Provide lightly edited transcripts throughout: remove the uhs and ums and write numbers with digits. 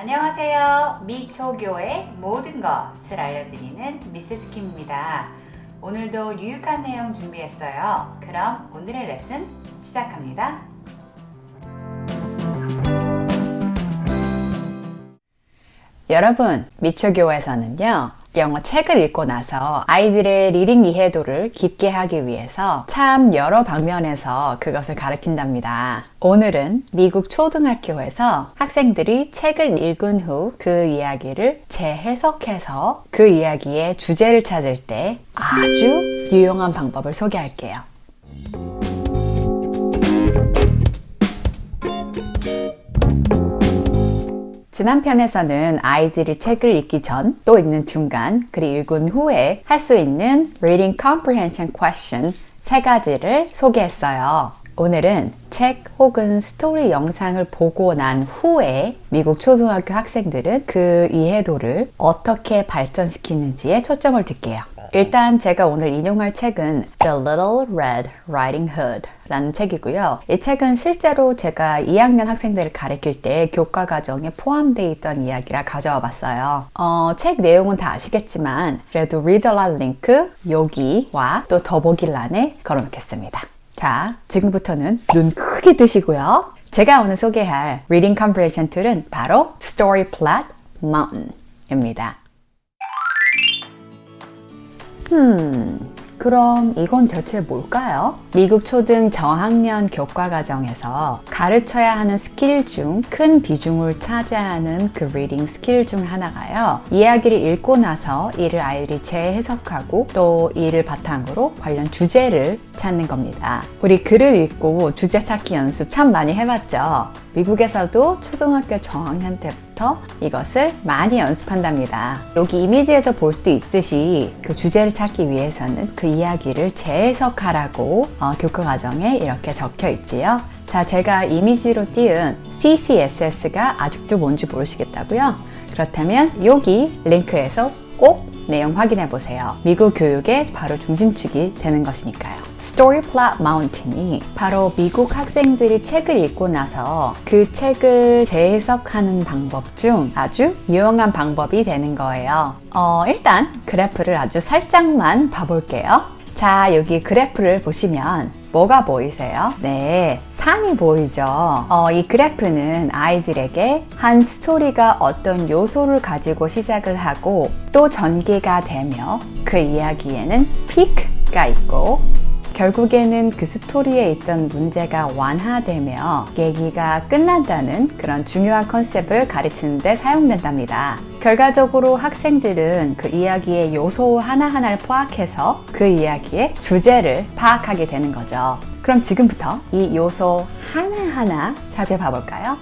안녕하세요. 미초교의 모든 것을 알려드리는 미세스 킴입니다. 오늘도 유익한 내용 준비했어요. 그럼 오늘의 레슨 시작합니다. 여러분, 미초교에서는요, 영어 책을 읽고 나서 아이들의 리딩 이해도를 깊게 하기 위해서 참 여러 방면에서 그것을 가르친답니다. 오늘은 미국 초등학교에서 학생들이 책을 읽은 후 그 이야기를 재해석해서 그 이야기의 주제를 찾을 때 아주 유용한 방법을 소개할게요. 지난 편에서는 아이들이 책을 읽기 전, 또 읽는 중간, 그리고 읽은 후에 할 수 있는 Reading Comprehension Question 3가지를 소개했어요. 오늘은 책 혹은 스토리 영상을 보고 난 후에 미국 초등학교 학생들은 그 이해도를 어떻게 발전시키는지에 초점을 둘게요. 일단 제가 오늘 인용할 책은 The Little Red Riding Hood 라는 책이고요. 이 책은 실제로 제가 2학년 학생들을 가르칠 때 교과 과정에 포함되어 있던 이야기라 가져와 봤어요. 책 내용은 다 아시겠지만 그래도 Read Aloud 링크 여기와 또 더보기란에 걸어놓겠습니다. 자, 지금부터는 눈 크게 뜨시고요. 제가 오늘 소개할 Reading Comprehension 툴은 바로 Story Flat Mountain입니다. 그럼 이건 대체 뭘까요? 미국 초등 저학년 교과 과정에서 가르쳐야 하는 스킬 중 큰 비중을 차지하는 그 리딩 스킬 중 하나가요. 이야기를 읽고 나서 이를 아이들이 재해석하고 또 이를 바탕으로 관련 주제를 찾는 겁니다. 우리 글을 읽고 주제 찾기 연습 참 많이 해봤죠? 미국에서도 초등학교 저학년 때부터 이것을 많이 연습한답니다. 여기 이미지에서 볼 수 있듯이 그 주제를 찾기 위해서는 그 이야기를 재해석하라고 교과 과정에 이렇게 적혀 있지요. 자, 제가 이미지로 띄운 CCSS가 아직도 뭔지 모르시겠다고요? 그렇다면 여기 링크에서 꼭 내용 확인해 보세요. 미국 교육의 바로 중심축이 되는 것이니까요. Story Flat Mountain이 바로 미국 학생들이 책을 읽고 나서 그 책을 재해석하는 방법 중 아주 유용한 방법이 되는 거예요. 일단 그래프를 아주 살짝만 봐볼게요. 자, 여기 그래프를 보시면 뭐가 보이세요? 네, 산이 보이죠? 이 그래프는 아이들에게 한 스토리가 어떤 요소를 가지고 시작을 하고 또 전개가 되며 그 이야기에는 피크가 있고 결국에는 그 스토리에 있던 문제가 완화되며 얘기가 끝난다는 그런 중요한 컨셉을 가르치는 데 사용된답니다. 결과적으로 학생들은 그 이야기의 요소 하나하나를 파악해서 그 이야기의 주제를 파악하게 되는 거죠. 그럼 지금부터 이 요소 하나하나 살펴봐 볼까요?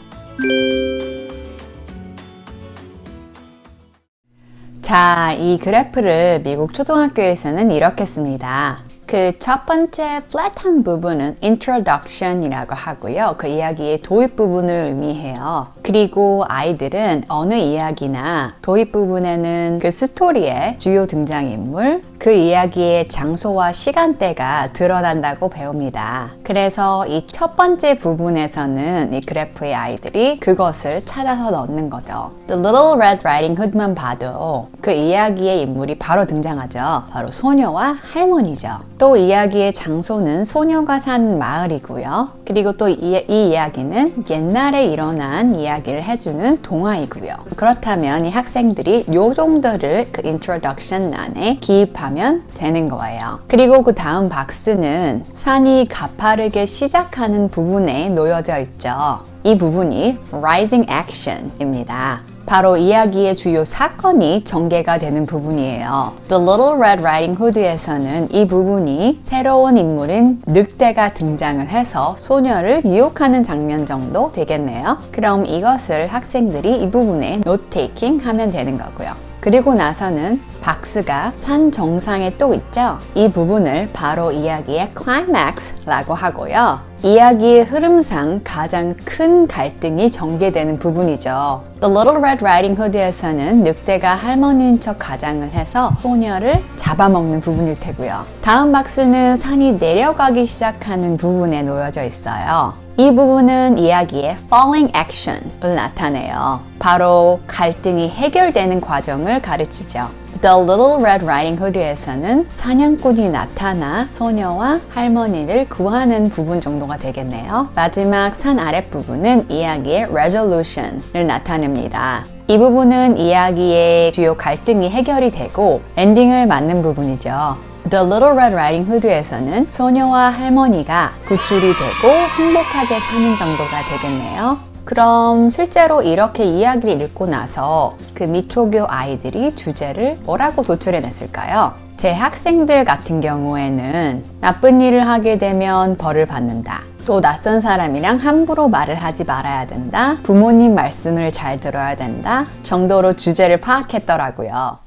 자, 이 그래프를 미국 초등학교에서는 이렇게 씁니다. 그 첫 번째 플랫한 부분은 introduction이라고 하고요. 그 이야기의 도입 부분을 의미해요. 그리고 아이들은 어느 이야기나 도입 부분에는 그 스토리의 주요 등장인물, 그 이야기의 장소와 시간대가 드러난다고 배웁니다. 그래서 이 첫 번째 부분에서는 이 그래프의 아이들이 그것을 찾아서 넣는 거죠. The Little Red Riding Hood만 봐도 그 이야기의 인물이 바로 등장하죠. 바로 소녀와 할머니죠. 또 이야기의 장소는 소녀가 산 마을이고요. 그리고 또 이 이야기는 옛날에 일어난 이야기를 해주는 동화이고요. 그렇다면 이 학생들이 요 정도를 그 introduction 안에 기입하면 되는 거예요. 그리고 그 다음 박스는 산이 가파르게 시작하는 부분에 놓여져 있죠. 이 부분이 Rising Action입니다. 바로 이야기의 주요 사건이 전개가 되는 부분이에요. The Little Red Riding Hood에서는 이 부분이 새로운 인물인 늑대가 등장을 해서 소녀를 유혹하는 장면 정도 되겠네요. 그럼 이것을 학생들이 이 부분에 노트 테이킹 하면 되는 거고요. 그리고 나서는 박스가 산 정상에 또 있죠? 이 부분을 바로 이야기의 클라이맥스라고 하고요. 이야기의 흐름상 가장 큰 갈등이 전개되는 부분이죠. The Little Red Riding Hood에서는 늑대가 할머니인 척 가장을 해서 소녀를 잡아먹는 부분일 테고요. 다음 박스는 산이 내려가기 시작하는 부분에 놓여져 있어요. 이 부분은 이야기의 falling action을 나타내요. 바로 갈등이 해결되는 과정을 가르치죠. The Little Red Riding Hood에서는 사냥꾼이 나타나 소녀와 할머니를 구하는 부분 정도가 되겠네요. 마지막 산 아랫부분은 이야기의 resolution을 나타냅니다. 이 부분은 이야기의 주요 갈등이 해결이 되고 엔딩을 맞는 부분이죠. The Little Red Riding Hood에서는 소녀와 할머니가 구출이 되고 행복하게 사는 정도가 되겠네요. 그럼 실제로 이렇게 이야기를 읽고 나서 그 미초교 아이들이 주제를 뭐라고 도출해냈을까요? 제 학생들 같은 경우에는 나쁜 일을 하게 되면 벌을 받는다. 또 낯선 사람이랑 함부로 말을 하지 말아야 된다. 부모님 말씀을 잘 들어야 된다. 정도로 주제를 파악했더라고요.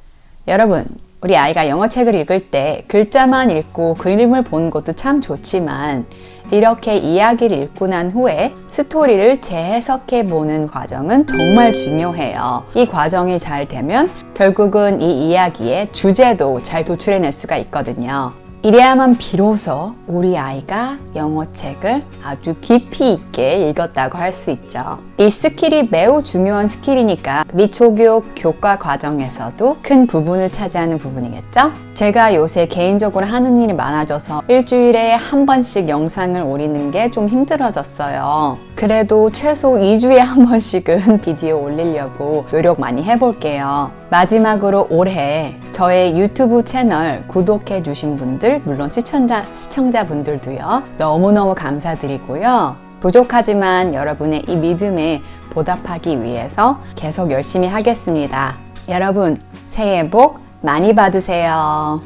여러분, 우리 아이가 영어책을 읽을 때 글자만 읽고 그림을 보는 것도 참 좋지만 이렇게 이야기를 읽고 난 후에 스토리를 재해석해 보는 과정은 정말 중요해요. 이 과정이 잘 되면 결국은 이 이야기의 주제도 잘 도출해낼 수가 있거든요. 이래야만 비로소 우리 아이가 영어책을 아주 깊이 있게 읽었다고 할 수 있죠. 이 스킬이 매우 중요한 스킬이니까 미초교 교과 과정에서도 큰 부분을 차지하는 부분이겠죠? 제가 요새 개인적으로 하는 일이 많아져서 일주일에 한 번씩 영상을 올리는 게 좀 힘들어졌어요. 그래도 최소 2주에 한 번씩은 비디오 올리려고 노력 많이 해볼게요. 마지막으로 올해 저의 유튜브 채널 구독해 주신 분들, 물론 시청자분들도요. 너무너무 감사드리고요. 부족하지만 여러분의 이 믿음에 보답하기 위해서 계속 열심히 하겠습니다. 여러분, 새해 복 많이 받으세요.